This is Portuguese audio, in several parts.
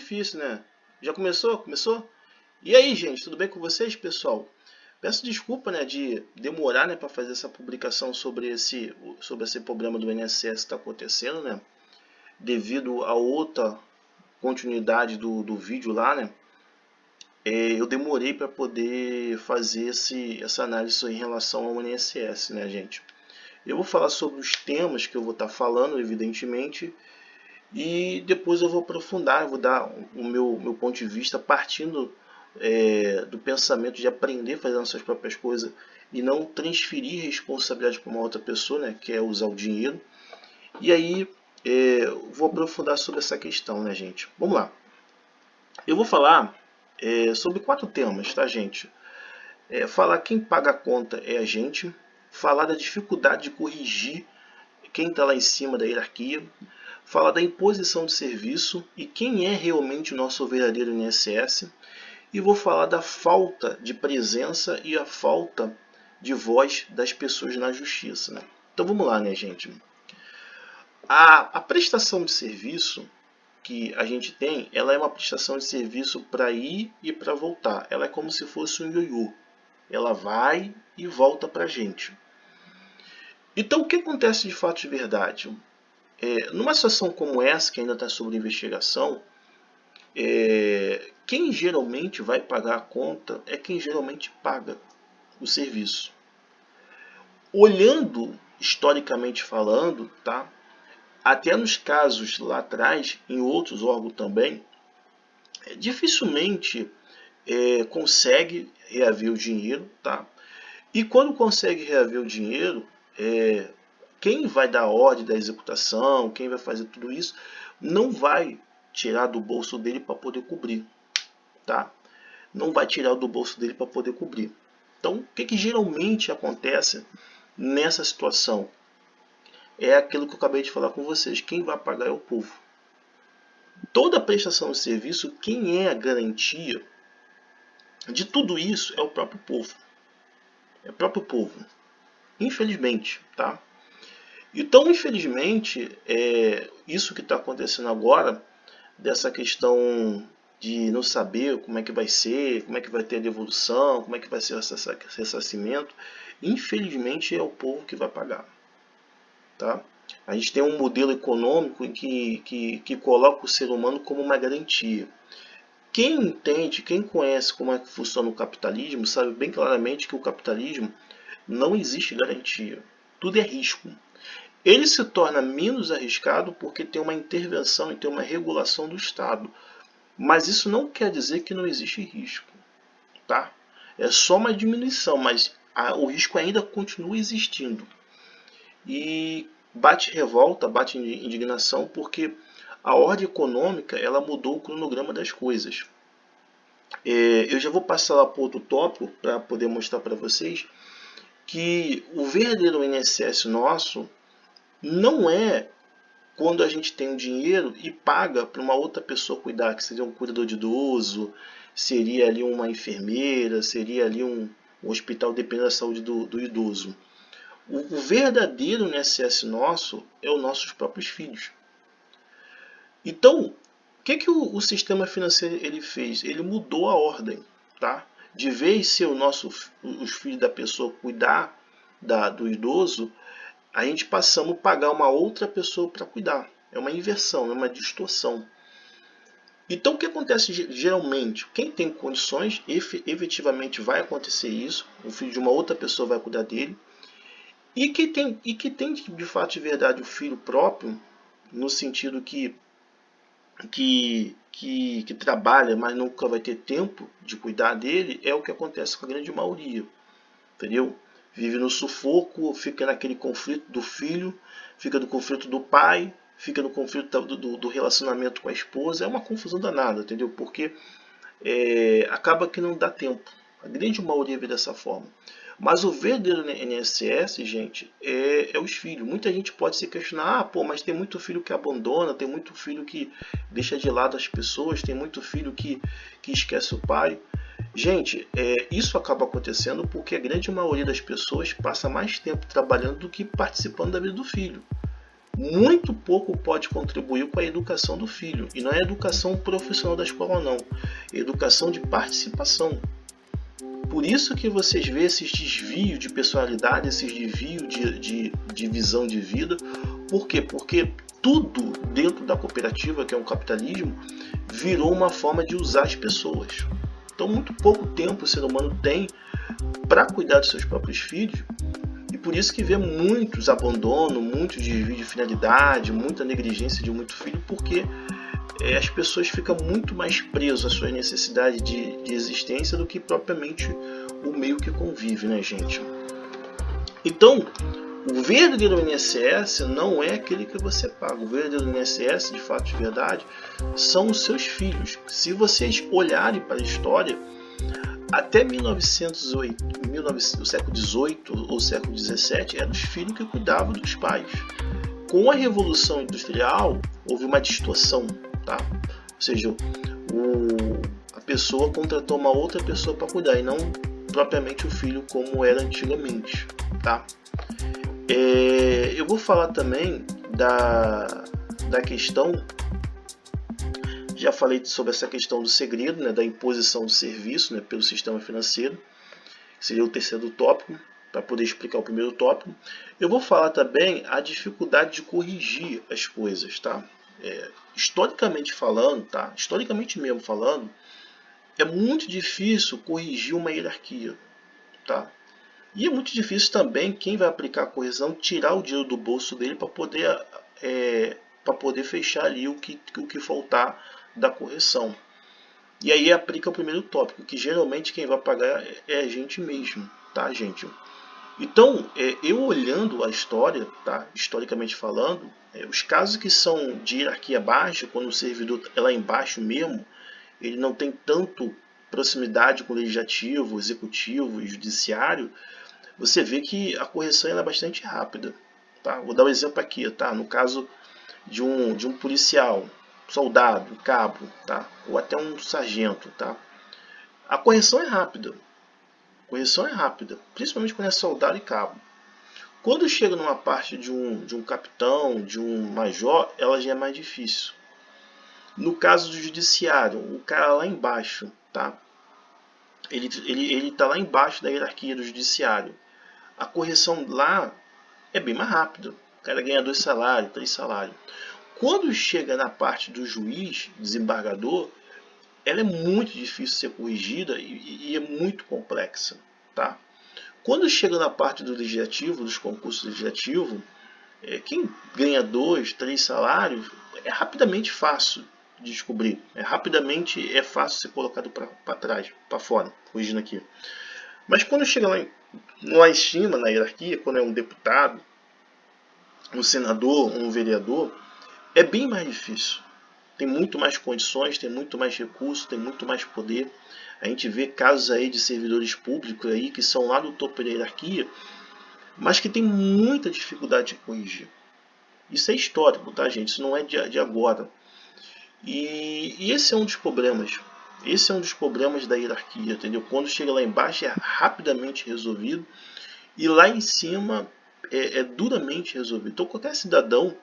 difícil, né? Já começou? Começou? E aí, gente, tudo bem com vocês, pessoal? Peço desculpa, né, de demorar, né, para fazer essa publicação sobre esse problema do INSS que está acontecendo, né? Devido a outra continuidade do vídeo lá, né? Eu demorei para poder fazer essa análise em relação ao INSS, né, gente? Eu vou falar sobre os temas que eu vou estar falando, evidentemente, e depois eu vou aprofundar, eu vou dar o meu ponto de vista partindo do pensamento de aprender fazendo as suas próprias coisas e não transferir responsabilidade para uma outra pessoa, né, que é usar o dinheiro. E aí vou aprofundar sobre essa questão, né, gente? Vamos lá. Eu vou falar sobre 4 temas, tá, gente? Falar quem paga a conta é a gente, falar da dificuldade de corrigir quem está lá em cima da hierarquia, falar da imposição de serviço e quem é realmente o nosso verdadeiro INSS, e vou falar da falta de presença e a falta de voz das pessoas na justiça, né? Então vamos lá, né, gente? A prestação de serviço que a gente tem, ela é uma prestação de serviço para ir e para voltar. Ela é como se fosse um ioiô. Ela vai e volta para a gente. Então, o que acontece de fato de verdade? Numa situação como essa, que ainda está sob investigação, quem geralmente vai pagar a conta é quem geralmente paga o serviço. Olhando historicamente falando, tá? Até nos casos lá atrás, em outros órgãos também, dificilmente consegue reaver o dinheiro, tá? E quando consegue reaver o dinheiro, quem vai dar a ordem da executação, quem vai fazer tudo isso, não vai tirar do bolso dele para poder cobrir, tá? Não vai tirar do bolso dele para poder cobrir. Então, o que geralmente acontece nessa situação? É aquilo que eu acabei de falar com vocês. Quem vai pagar é o povo. Toda prestação de serviço, quem é a garantia de tudo isso é o próprio povo. É o próprio povo. Infelizmente, tá? Então, infelizmente, isso que está acontecendo agora, dessa questão de não saber como é que vai ser, como é que vai ter a devolução, como é que vai ser o ressarcimento, infelizmente é o povo que vai pagar. Tá? A gente tem um modelo econômico em que coloca o ser humano como uma garantia. Quem entende, quem conhece como é que funciona o capitalismo, sabe bem claramente que o capitalismo não existe garantia. Tudo é risco. Ele se torna menos arriscado porque tem uma intervenção e tem uma regulação do Estado. Mas isso não quer dizer que não existe risco. Tá? É só uma diminuição, mas o risco ainda continua existindo. E bate revolta, bate indignação, porque a ordem econômica ela mudou o cronograma das coisas. Eu já vou passar lá para outro tópico para poder mostrar para vocês que o verdadeiro INSS nosso não é quando a gente tem um dinheiro e paga para uma outra pessoa cuidar, que seria um cuidador de idoso, seria ali uma enfermeira, seria ali um hospital dependendo da saúde do idoso. O verdadeiro INSS nosso é os nossos próprios filhos. Então, o que o sistema financeiro ele fez? Ele mudou a ordem, tá? De vez ser os filhos da pessoa cuidar do idoso, a gente passamos a pagar uma outra pessoa para cuidar. É uma inversão, é uma distorção. Então, o que acontece geralmente? Quem tem condições, efetivamente vai acontecer isso. O filho de uma outra pessoa vai cuidar dele. E que tem de fato de verdade o filho próprio, no sentido que trabalha, mas nunca vai ter tempo de cuidar dele, é o que acontece com a grande maioria. Entendeu? Vive no sufoco, fica naquele conflito do filho, fica no conflito do pai, fica no conflito do relacionamento com a esposa. É uma confusão danada, entendeu? Porque acaba que não dá tempo. A grande maioria vive dessa forma. Mas o verdadeiro INSS, gente, é os filhos. Muita gente pode se questionar, mas tem muito filho que abandona, tem muito filho que deixa de lado as pessoas, tem muito filho que esquece o pai. Gente, isso acaba acontecendo porque a grande maioria das pessoas passa mais tempo trabalhando do que participando da vida do filho. muito pouco pode contribuir com a educação do filho. E não é educação profissional da escola, não. É educação de participação. Por isso que vocês vê esses desvios de personalidade, esses desvios de visão de vida. Por quê? Porque tudo dentro da cooperativa, que é um capitalismo, virou uma forma de usar as pessoas. Então, muito pouco tempo o ser humano tem para cuidar dos seus próprios filhos. E por isso que vê muitos abandono, muitos desvio de finalidade, muita negligência de muito filho, porque as pessoas ficam muito mais presas às suas necessidades de existência do que propriamente o meio que convive, né, gente? Então, o verdadeiro INSS não é aquele que você paga. O verdadeiro INSS, de fato, de verdade, são os seus filhos. Se vocês olharem para a história, até 1908, o século XVIII ou século XVII, eram os filhos que cuidavam dos pais. Com a Revolução Industrial, houve uma distorção, tá? Ou seja, a pessoa contratou uma outra pessoa para cuidar, e não propriamente o filho como era antigamente, tá? Eu vou falar também da questão, já falei sobre essa questão do segredo, né, da imposição do serviço, né, pelo sistema financeiro, que seria o terceiro tópico, para poder explicar o primeiro tópico. Eu vou falar também a dificuldade de corrigir as coisas, tá? Historicamente falando, tá? Historicamente mesmo falando, é muito difícil corrigir uma hierarquia, tá? E é muito difícil também quem vai aplicar a correção tirar o dinheiro do bolso dele para poder fechar ali o que faltar da correção. E aí aplica o primeiro tópico, que geralmente quem vai pagar é a gente mesmo, tá, gente? Então, eu olhando a história, tá, historicamente falando, os casos que são de hierarquia baixa, quando o servidor é lá embaixo mesmo, ele não tem tanto proximidade com o legislativo, executivo e judiciário, você vê que a correção é bastante rápida. Tá? Vou dar um exemplo aqui, tá? No caso de um policial, soldado, cabo, tá? Ou até um sargento. Tá? A correção é rápida. Principalmente quando é soldado e cabo. Quando chega numa parte de um capitão, de um major, ela já é mais difícil. No caso do judiciário, o cara lá embaixo, tá? Ele está lá embaixo da hierarquia do judiciário. A correção lá é bem mais rápida. O cara ganha 2 salários, 3 salários. Quando chega na parte do juiz, desembargador, ela é muito difícil de ser corrigida e é muito complexa. Tá? Quando chega na parte do legislativo, dos concursos legislativos, quem ganha 2, 3 salários é rapidamente fácil de descobrir. Rapidamente é fácil ser colocado para trás, para fora, corrigindo aqui. Mas quando chega lá em cima, na hierarquia, quando é um deputado, um senador, um vereador, é bem mais difícil. Tem muito mais condições, tem muito mais recursos, tem muito mais poder. A gente vê casos aí de servidores públicos aí que são lá no topo da hierarquia, mas que tem muita dificuldade de corrigir. Isso é histórico, tá, gente? Isso não é de agora. E esse é um dos problemas. Esse é um dos problemas da hierarquia, entendeu? Quando chega lá embaixo é rapidamente resolvido e lá em cima é duramente resolvido. Então qualquer cidadão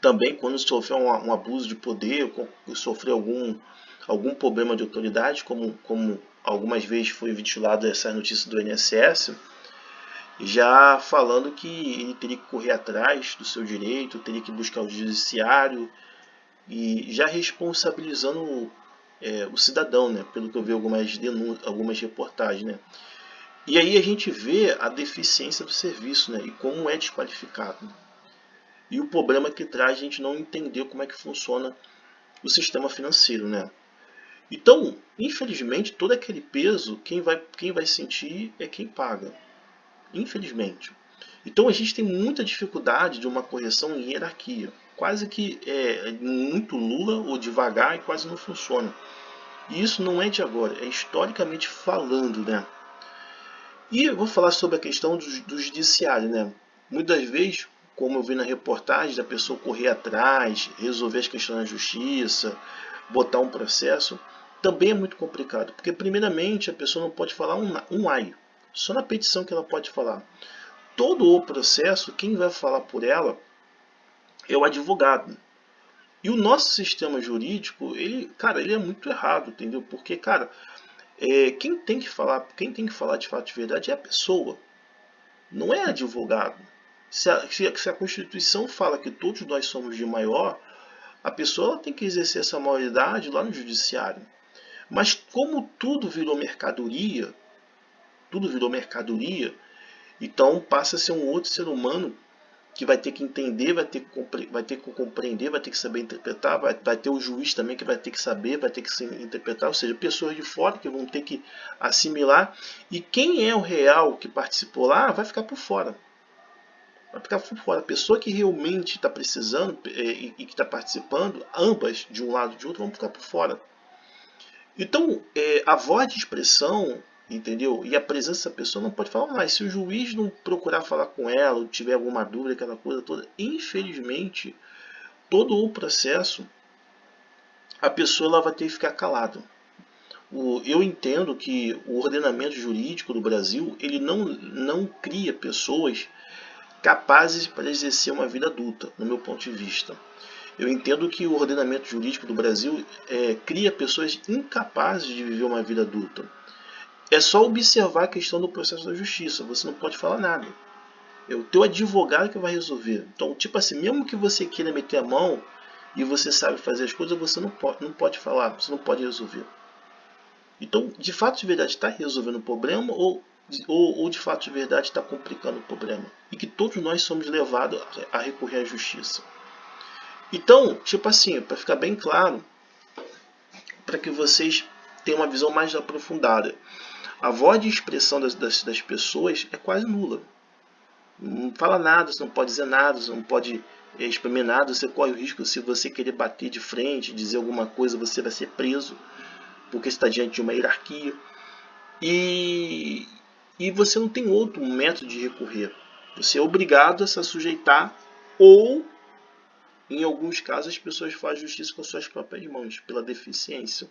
também, quando sofrer um abuso de poder, sofrer algum problema de autoridade, como algumas vezes foi ventilado essa notícia do INSS, já falando que ele teria que correr atrás do seu direito, teria que buscar o judiciário e já responsabilizando o cidadão, né? Pelo que eu vi algumas reportagens, né? E aí a gente vê a deficiência do serviço, né? E como é desqualificado. E o problema que traz a gente não entender como é que funciona o sistema financeiro, né? Então, infelizmente, todo aquele peso, quem vai sentir é quem paga. Infelizmente. Então a gente tem muita dificuldade de uma correção em hierarquia. Quase que muito lula ou devagar e quase não funciona. E isso não é de agora, é historicamente falando, né? E eu vou falar sobre a questão do judiciário, né? Muitas vezes, como eu vi na reportagem, da pessoa correr atrás, resolver as questões na justiça, botar um processo, também é muito complicado. Porque, primeiramente, a pessoa não pode falar um ai. Só na petição que ela pode falar. Todo o processo, quem vai falar por ela é o advogado. E o nosso sistema jurídico, ele é muito errado, entendeu? Porque, cara, quem tem que falar de fato de verdade é a pessoa, não é advogado. Se a Constituição fala que todos nós somos de maior, a pessoa tem que exercer essa maioridade lá no judiciário. Mas como tudo virou mercadoria, então passa a ser um outro ser humano que vai ter que entender, vai ter que compreender, vai ter que saber interpretar, vai ter o juiz também que vai ter que saber, vai ter que se interpretar, ou seja, pessoas de fora que vão ter que assimilar, e quem é o real que participou lá vai ficar por fora. Vai ficar por fora. A pessoa que realmente está precisando e que está participando, ambas, de um lado e de outro, vão ficar por fora. Então, a voz de expressão, entendeu? E a presença dessa pessoa não pode falar mais. Se o juiz não procurar falar com ela, ou tiver alguma dúvida, aquela coisa toda, infelizmente, todo o processo, a pessoa ela vai ter que ficar calada. Eu entendo que o ordenamento jurídico do Brasil, ele não cria pessoas capazes para exercer uma vida adulta, no meu ponto de vista. Eu entendo que o ordenamento jurídico do Brasil cria pessoas incapazes de viver uma vida adulta. É só observar a questão do processo da justiça, você não pode falar nada. É o teu advogado que vai resolver. Então, tipo assim, mesmo que você queira meter a mão e você sabe fazer as coisas, você não pode falar, você não pode resolver. Então, de fato de verdade, está resolvendo o problema ou de fato de verdade está complicando o problema? E que todos nós somos levados a recorrer à justiça. Então, tipo assim, para ficar bem claro, para que vocês tenham uma visão mais aprofundada, a voz de expressão das pessoas é quase nula. Não fala nada, você não pode dizer nada, você não pode exprimir nada, você corre o risco, se você querer bater de frente, dizer alguma coisa, você vai ser preso, porque você está diante de uma hierarquia. E você não tem outro método de recorrer. Você é obrigado a se sujeitar, ou, em alguns casos, as pessoas fazem justiça com suas próprias mãos, pela deficiência.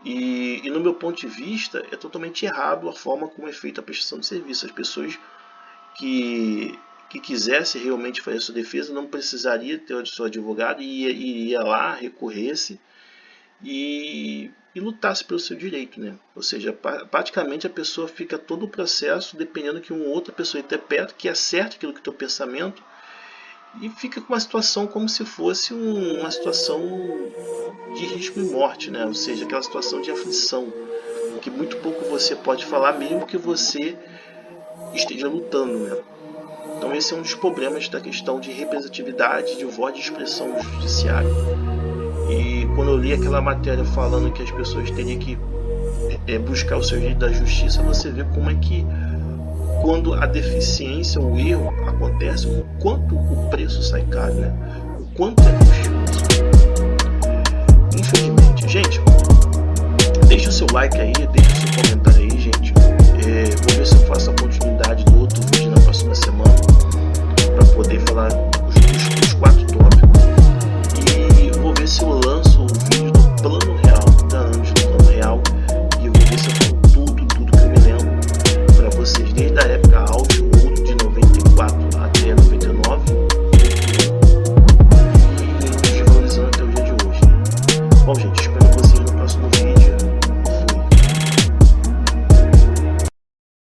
E no meu ponto de vista, é totalmente errado a forma como é feita a prestação de serviço. As pessoas que quisessem realmente fazer sua defesa não precisaria ter o seu advogado e iria lá, recorresse e lutasse pelo seu direito, né? Ou seja, praticamente a pessoa fica todo o processo dependendo que uma outra pessoa interprete, que acerte aquilo que é o teu pensamento, e fica com uma situação como se fosse uma situação de risco e morte, né? Ou seja, aquela situação de aflição, que muito pouco você pode falar, mesmo que você esteja lutando, né? Então esse é um dos problemas da questão de representatividade, de voz de expressão no judiciário. E quando eu li aquela matéria falando que as pessoas teriam que buscar o seu direito da justiça, você vê como é que quando a deficiência, o erro acontece, o quanto o preço sai caro, né? O quanto é custoso. Infelizmente, gente, deixa o seu like aí, deixa o seu comentário aí, gente. Vou ver se eu faço a continuidade do